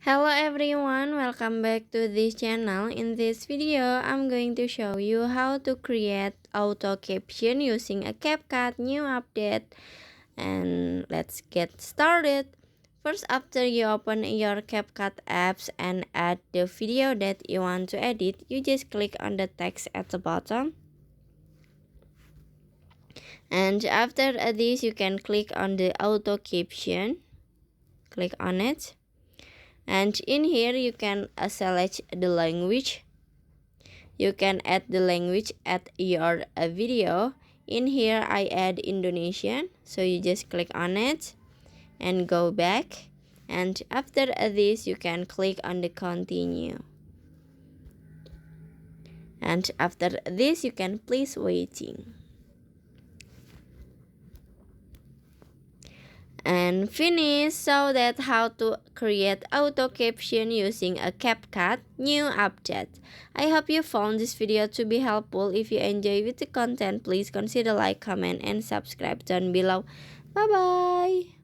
Hello everyone, welcome back to this channel. In this video, I'm going to show you how to create auto caption using a CapCut new update. And let's get started. First, after you open your CapCut apps and add the video that you want to edit, you just click on the text at the bottom. And after this, you can click on the auto caption. Click on it. And in here you can select the language. You can add the language at your video. In here I add Indonesian, so you just click on it and go back, and after this you can click on the continue, and after this you can please waiting. And finish. So that's how to create auto caption using a CapCut new update. I hope you found this video to be helpful. If you enjoy with the content, please consider like, comment, and subscribe down below. Bye bye.